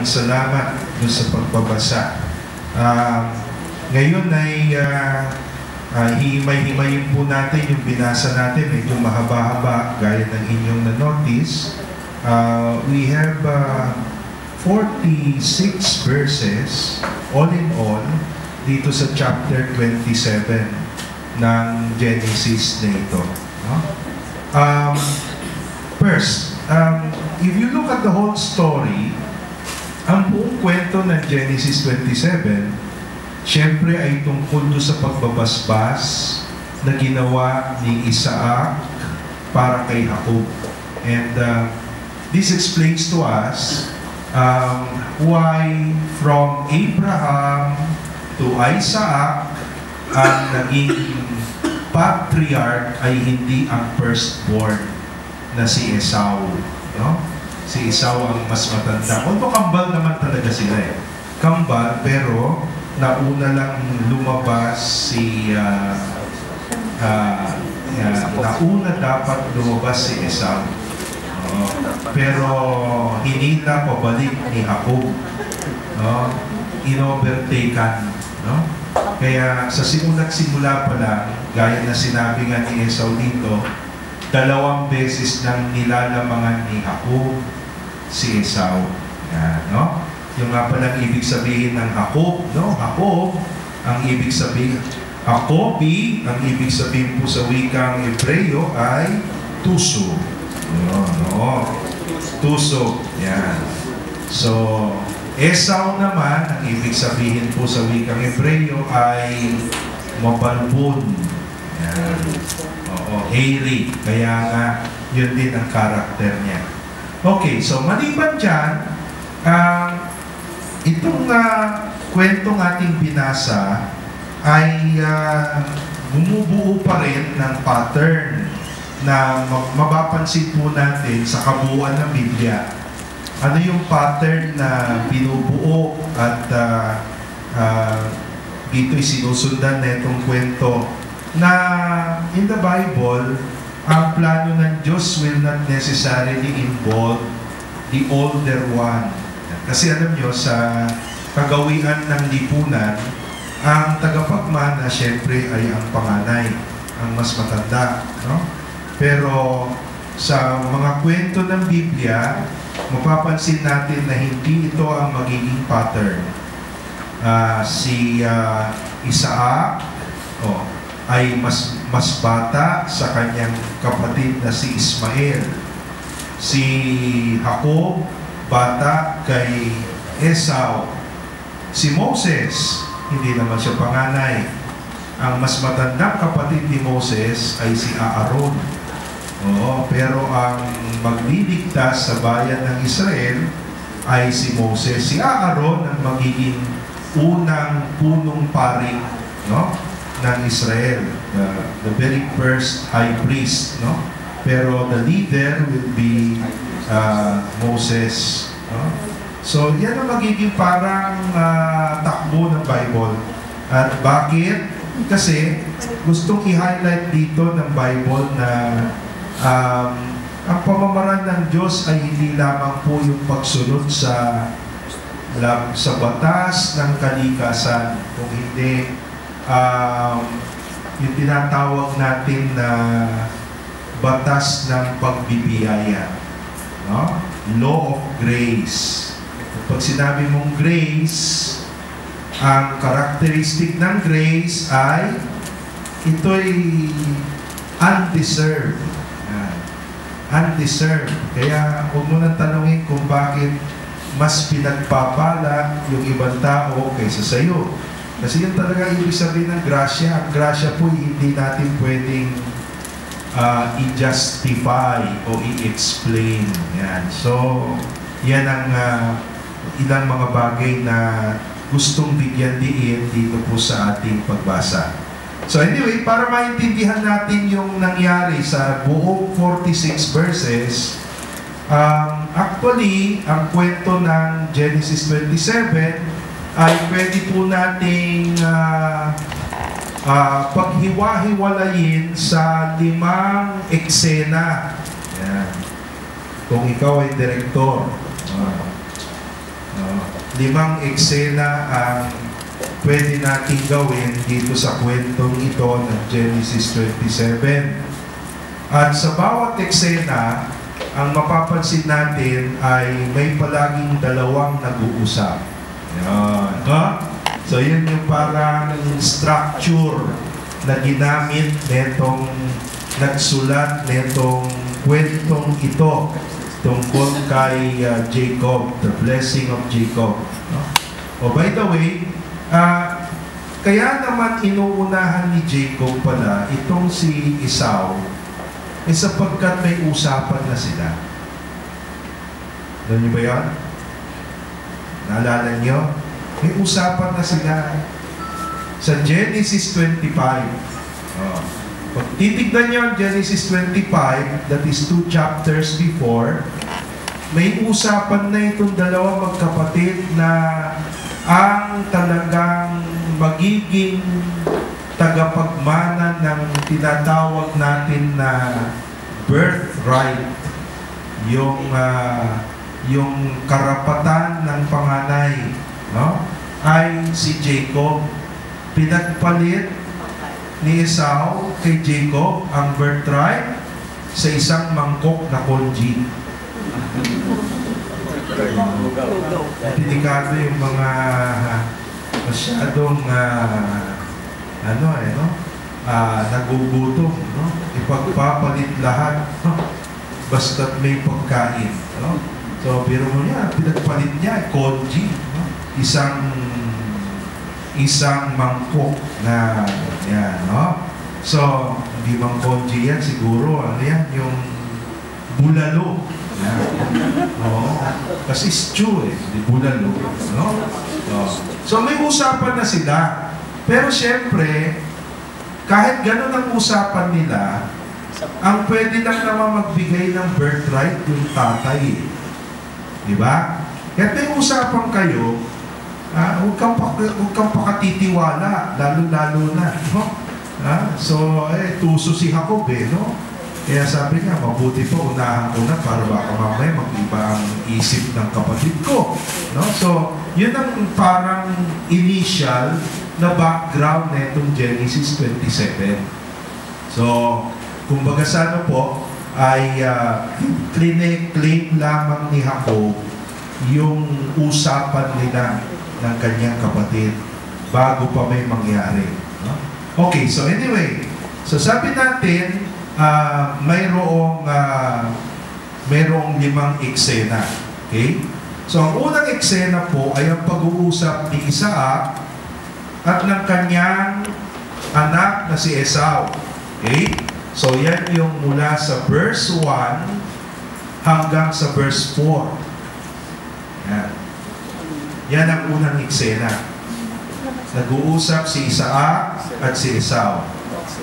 Maraming salamat dun sa pagbabasa. Ngayon ay hihimay-himayin po natin yung binasa natin. Medyo mahaba-haba gaya ng inyong na-notice. We have 46 verses all in all dito sa chapter 27 ng Genesis na ito. No? First, if you look at the whole story, ang buong kwento ng Genesis 27, siyempre ay tungkol doon sa pagbabasbas na ginawa ni Isaac para kay Jacob. And this explains to us why from Abraham to Isaac, ang naging patriarch ay hindi ang firstborn na si Esau. No? Si Esau ang mas matanda. Although kambal naman talaga sila eh. Kambal, pero nauna lang lumabas si nauna dapat lumabas si Esau. Pero hinila pabalik ni Jacob. Inovertaken. No? Kaya sa simula pa lang, gaya na sinabi nga ni Esau dito, 2 beses nang nilalamangan ni Jacob si Esau. Yan, no? Yung nga palang ibig sabihin ng Jacob, no? Jacob, ang ibig sabihin, Jacobi, ang ibig sabihin po sa wikang Hebreo ay tuso. No? Tuso. Yan. So, Esau naman, ang ibig sabihin po sa wikang Hebreo ay mabalbon. Yan. Hairy. Kaya nga, yun din ang karakter niya. Okay, so maliban dyan, itong kwentong ating binasa ay bumubuo pa rin ng pattern na mapapansin po natin sa kabuuan ng Biblia. Ano yung pattern na binubuo at dito'y sinusundan na itong kwento na in the Bible, ang plano ng Diyos will not necessarily involve the older one. Kasi alam nyo, sa kagawian ng lipunan, ang tagapagmana syempre ay ang panganay, ang mas matanda. No? Pero sa mga kwento ng Biblia, mapapansin natin na hindi ito ang magiging pattern. Si Isaac, ay mas bata sa kanyang kapatid na si Ismael. Si Jacob, bata kay Esau. Si Moses, hindi naman siya panganay. Ang mas matandang kapatid ni Moses ay si Aaron. Pero ang magliligtas sa bayan ng Israel ay si Moses. Si Aaron ang magiging unang punong pari, no? ng Israel, the very first high priest, no? Pero the leader will be Moses, no? So yan ang magiging parang takbo ng Bible. At bakit? Kasi gustong i-highlight dito ng Bible na ang pamamaraan ng Diyos ay hindi lamang po yung pagsunod sa batas ng kalikasan, kung hindi yung tinatawag natin na batas ng pagbibiyaya, no? Law of grace. Pag sinabi mong grace, ang characteristic ng grace ay ito'y undeserved. Undeserved. Kaya huwag mo nang tanungin kung bakit mas pinagpapala yung ibang tao kaysa sa'yo. Kasi yun talaga ibig sabihin ng grasya. Ang grasya po hindi natin pwedeng i-justify o i-explain. Yan. So, yan ang ilang mga bagay na gustong bigyan diin dito po sa ating pagbasa. So anyway, para maintindihan natin yung nangyari sa buong 46 verses, actually, ang kwento ng Genesis 27 ay pwede po nating paghiwa-hiwalayin sa 5 eksena. Yan. Kung ikaw ay direktor, 5 eksena ang pwede natin gawin dito sa kwentong ito ng Genesis 27. At sa bawat eksena, ang mapapansin natin ay may palaging dalawang nag-uusap. Yan, no? So yun yung parang structure na ginamit netong nagsulat netong kwentong ito tungkol kay Jacob, the blessing of Jacob. No? Oh, by the way, kaya naman inuunahan ni Jacob pala itong si Esau sapagkat may usapan na sila. Alam niyo ba yan? Naalala niyo? May usapan na sila sa Genesis 25. Pag titignan niyo ang Genesis 25, that is 2 chapters before, may usapan na itong dalawa magkapatid na ang talagang magiging tagapagmana ng tinatawag natin na birthright, yung karapatan ng panganay, no? Ay si Jacob. Pinagpalit ni Esau kay Jacob ang birthright sa isang mangkok na konji. Delikado yung mga masyadong nagugutom, no? Ipagpapalit lahat, no? Basta't may pagkain, no? So, biro mo niya, pinagpalit niya, konji, no? Isang mangkok na yan, no? So, hindi mang konji yan, siguro, ano yan, yung bulalo. Yan. Oo. Kasi stew di bulalo, no? So, may usapan na sila. Pero syempre, kahit ganun ang usapan nila, ang pwede lang naman magbigay ng birthright yung tatay. Di ba? Kahit may usapan kayo, huwag kang pakatitiwala, lalo-lalo na. No? So, tuso si Jacob, no? Kaya sabi niya, mabuti po, unahan ko na para baka mamaya mag-iba ang isip ng kapatid ko. No? So, yun ang parang initial na background na itong Genesis 27. So, kumbaga sa ano po, ay claim lamang ni Jacob yung usapan nila ng kanyang kapatid bago pa may mangyari. No? Okay, so anyway, so sabi natin, mayroong 5 eksena. Okay? So, ang unang eksena po ay ang pag-uusap ni Isaac at ng kanyang anak na si Esau. Okay? So, yan yung mula sa verse 1 hanggang sa verse 4. Yan. Yan ang unang eksena. Nag-uusap si Isaac at si Esau.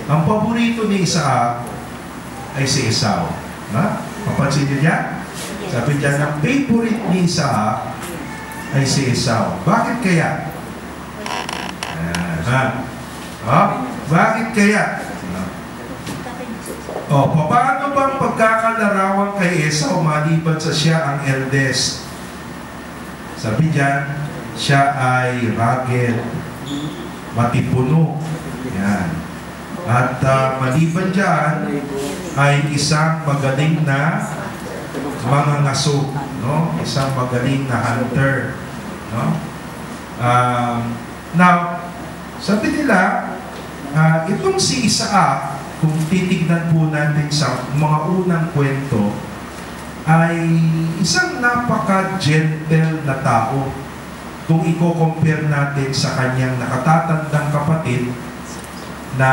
Ang paborito ni Isaac ay si Esau. Papansin niyo yan? Sabi niya, ang favorite ni Isaac ay si Esau. Bakit kaya? Bakit kaya? Paano bang pagkakalarawan kay Esau maliban sa siya ang eldest? Sabi niya, siya ay rugged, matipuno. Yan. At maliban dyan, ay isang magaling na mga ngaso, no? Isang magaling na hunter, no? Now, sabi nila, itong si Isaac, kung titignan po natin sa mga unang kwento, ay isang napaka-gentle na tao. Kung i-compare natin sa kanyang nakatatandang kapatid na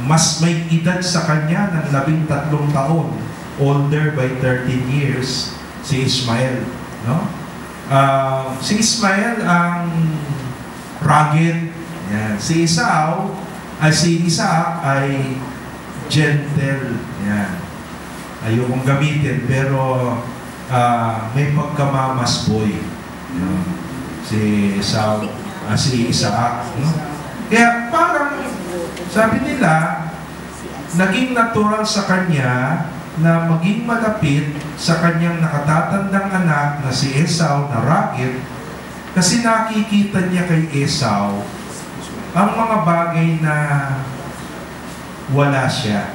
mas may edad sa kanya ng 13 taon, older by 13 years, si Ismael, no? Si Ismael ang rugged, yan. Si Isaac ay gentle, yan. Ayokong gamitin, pero may pagkamamasboy, no? Si Isaac, no? Kaya parang sabi nila, naging natural sa kanya na maging malapit sa kanyang nakatatandang anak na si Esau na raket, kasi nakikita niya kay Esau ang mga bagay na wala siya.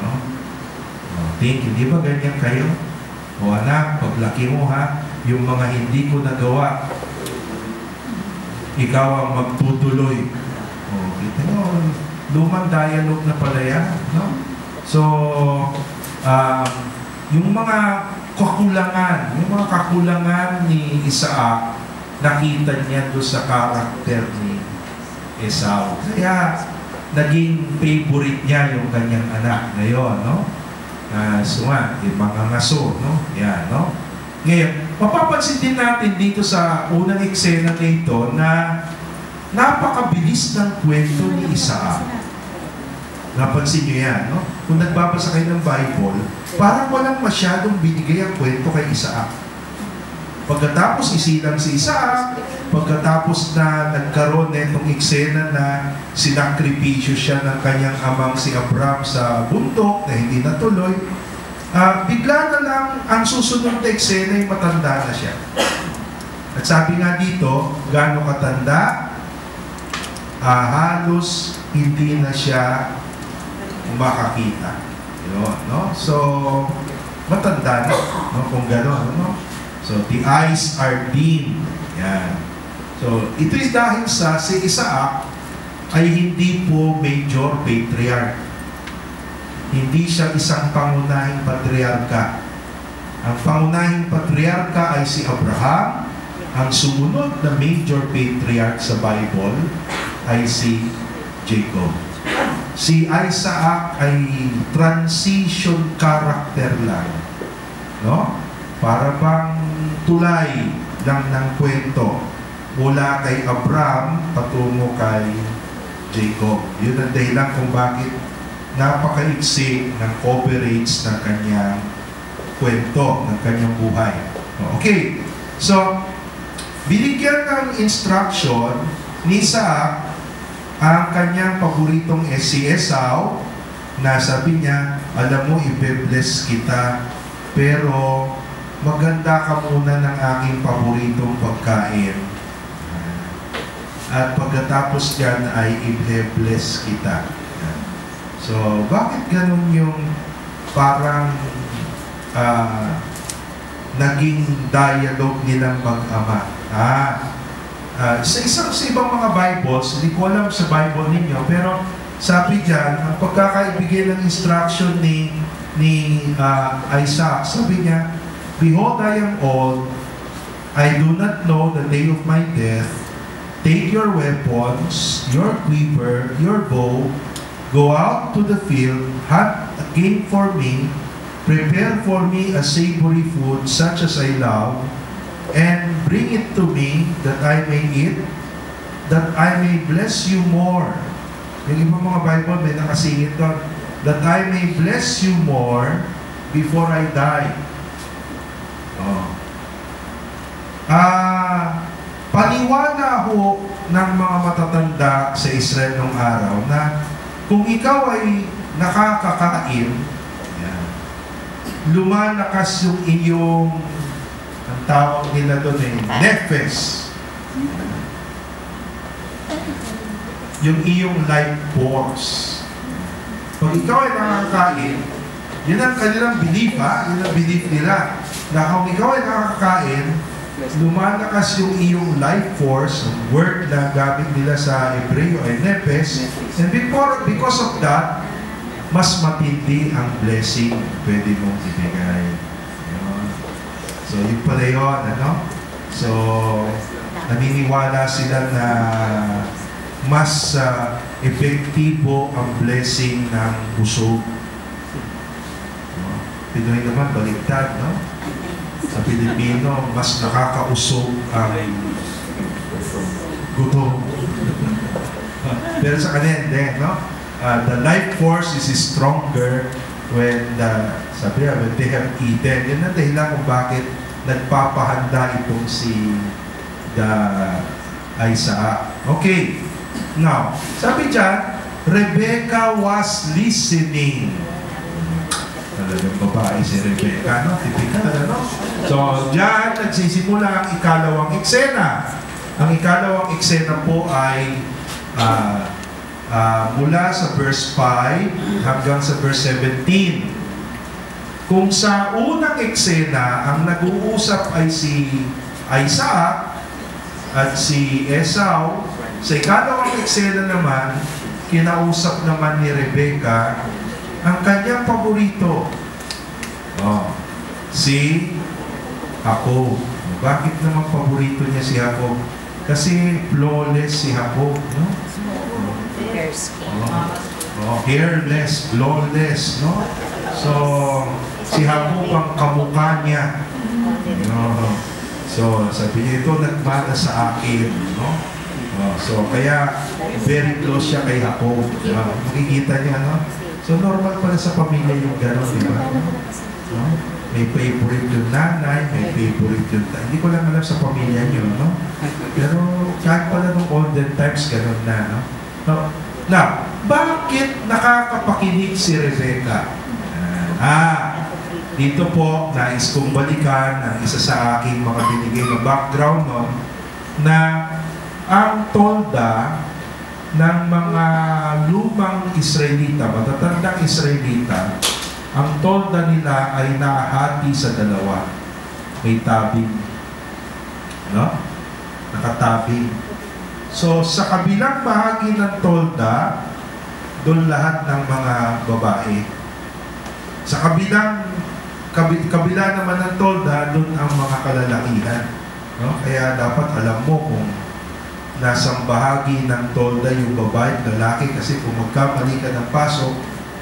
No? Think, hindi ba ganyan kayo? O anak, paglaki mo ha, yung mga hindi ko nagawa, ikaw ang magtutuloy. O, kita mo, lumang dialogue na pala yan. No? So, yung mga kakulangan ni Isaac, nakita niya doon sa karakter ni Esau. Kaya, naging favorite niya yung kanyang anak ngayon, no? Yung mga ngaso, no? Yan, no? Ngayon, mapapansin din natin dito sa unang eksena nito na napakabilis ng kwento ni Isaac. Napansin niyo yan, no? Kung nagbabasa kayo ng Bible, parang walang masyadong binigay ang kwento kay Isaac. Pagkatapos isilang si Isaac, pagkatapos na nagkaroon na itong eksena na sinakripisyo siya ng kanyang amang si Abraham sa bundok na hindi natuloy, bigla na lang ang susunod na eksena ay matanda na siya. At sabi nga dito, gaano katanda? Halos hindi na siya makakita. Yun, no? So, matanda na, no? Kung gano'n, no? So, the eyes are dim. Yan. So, ito is dahil sa si Isaac ay hindi po major patriarch. Hindi siya isang pangunahing patriarka. Ang pangunahing patriarka ay si Abraham. Ang sumunod na major patriarch sa Bible ay si Jacob. Si Isaac ay transition character lang. No? Para bang tulay lang ng kwento mula kay Abraham patungo kay Jacob. Yun ang dahilan kung bakit napakaiksi ng coverage ng kanyang kwento, ng kanyang buhay. Okay, so binigyan ng instruction ni Isaac ang kanyang paboritong si Esau na sabi niya, alam mo, ibe-bless kita, pero maganda ka muna ng aking paboritong pagkain. At pagkatapos yan ay i-bless kita. So, bakit ganun yung parang naging dialogue nilang mag-ama? Sa ibang mga Bibles, hindi ko alam sa Bible ninyo, pero sabi dyan, ang pagkakaibigay ng instruction ni Isaac, sabi niya, behold, I am old, I do not know the day of my death. Take your weapons, your quiver, your bow, go out to the field, hunt a game for me, prepare for me a savory food such as I love, and bring it to me that I may eat, that I may bless you more. Yung ibang mga Bible may nakasingit doon, that I may bless you more before I die. Paniwala ho ng mga matatanda sa Israel nung araw na kung ikaw ay nakakakain, lumalakas yung iyong, ang tawag nila doon nefes. Yung iyong life force. Pag ikaw ay nakakakain, yun ang kanilang belief, yun ang belief nila, na kung ikaw ay nakakakain, lumalakas yung iyong life force, word na gamit nila sa Hebreo ay nefes, and because of that, mas matindi ang blessing pwede mong ibigay. So, yun pala yun, ano? So, naniniwala sila na mas epektibo ang blessing ng busog. Pinoy naman, baliktad, no? Sa Pilipino, mas nakakausog ang gutom. Pero sa kanila, hindi, no? The life force is stronger when when they have eaten. Yan ang dahilan kung bakit nagpapahanda itong si Isaac. Okay. Now, sabi dyan, Rebecca was listening. Talagang babae si Rebecca, no? Typical, ano? So, diyan nagsisimula ang ikalawang eksena. Ang ikalawang eksena po ay mula sa verse 5 hanggang sa verse 17. Kung sa unang eksena, ang nag-uusap ay si Isaac at si Esau, sa ikalawang eksena naman, kinausap naman ni Rebecca ang kanyang paborito, si Jacob. Bakit naman paborito niya si Jacob? Kasi flawless si Jacob, no? Hairless, flawless, no? So, si Jacob ang kamukha niya. No? So, sabi niya, ito nagmana sa akin, no? So, kaya very close siya kay Jacob. Makikita niya, no? So, normal pala sa pamilya yung gano'n, di ba? No? May favorite yung nanay, may favorite yung hindi ko lang alam sa pamilya niyo, no? Pero kahit pala nung olden times, gano'n na, no? Now, bakit nakakapakinig si Rebecca? Dito po, nais kong balikan ang isa sa aking mga binigay na background nun, na ang tolda ng mga lumang Israelita, matatandang Israelita, ang tolda nila ay nahati sa dalawa. May tabing. No? Nakatabing. So, sa kabilang bahagi ng tolda, doon lahat ng mga babae. Sa kabila naman ng tolda, doon ang mga kalalakihan. No? Kaya dapat alam mo kung nasang bahagi ng tolda yung babae at lalaki, kasi kung magkamali ka ng pasok,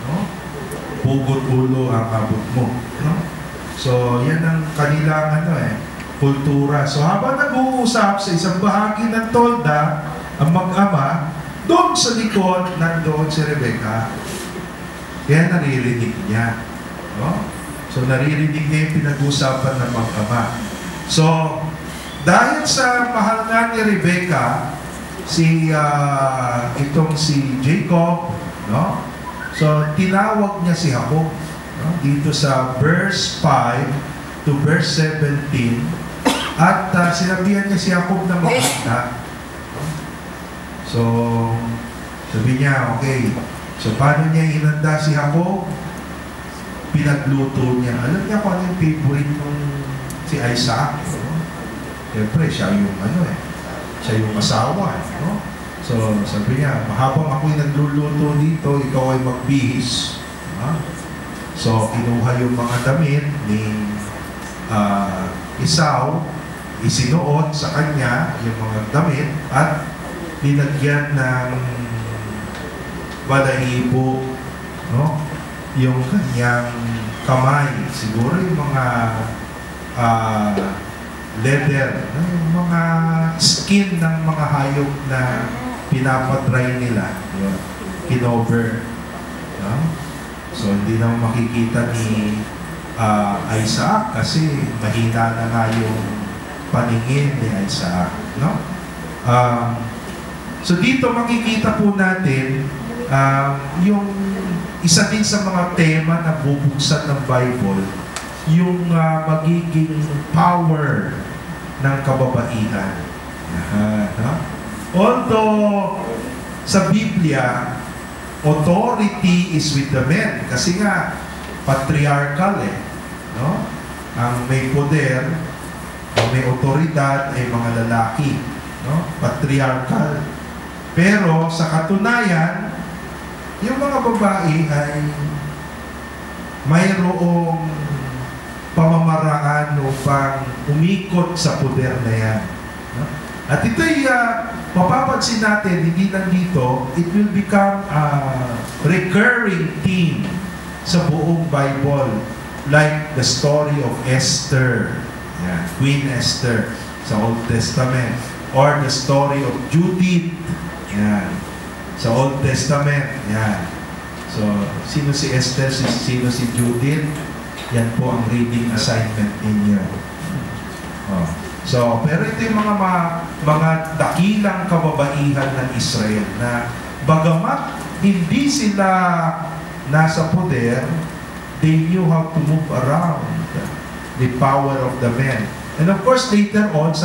no? Pugot ulo ang abot mo. No? So, yan ang kanilang kultura. So, habang nag-uusap sa isang bahagi ng tolda, ang mag-ama, doon sa likod, nandoon si Rebecca, kaya naririnig niya. No? So, naririnig niya yung pinag-usapan ng mag-ama. So, dahil sa mahal nga ni Rebecca, itong si Jacob, no? So, tinawag niya si Jacob, no? Dito sa verse 5 to verse 17, at sinabihan niya si Jacob na maganda. So, sabi niya, okay, so paano niya inanda si Jacob? Pinagluto niya. Alam niya kung ano yung favorite ng si Isaac. No? Siyempre, siya yung siya yung asawa. No? So, sabi niya, habang ako'y nagluluto dito, ikaw ay magbihis. So, kinuha yung mga damit ni Esau, isinuot sa kanya yung mga damit, at linagyan ng balahibo, no? Yung kanyang kamay. Siguro yung mga leather, no? Yung mga skin ng mga hayop na pinapadry nila, yun, kinover. No? So, hindi na makikita ni Isaac kasi mahina na nga yung paningin ni Isaac. No? So, dito makikita po natin yung isa din sa mga tema na bubuksan ng Bible, yung magiging power ng kababaihan. No? Although, sa Biblia, authority is with the men. Kasi nga, patriarchal no? Ang may poder, ang may otoridad ay mga lalaki. No? Patriarchal. Pero, sa katunayan, yung mga babae ay mayroong pamamaraan upang umikot sa poder na yan. No? At ito'y mapapansin natin, hindi lang dito, it will become a recurring theme sa buong Bible. Like the story of Esther, Queen Esther sa Old Testament. Or the story of Judith, sa Old Testament. So, sino si Esther, sino si Judith? Yan po ang reading assignment ninyo. So, pero ito yung mga dakilang kababaihan ng Israel na bagamat hindi sila nasa poder, they knew how to move around the power of the men. And of course, later on, sa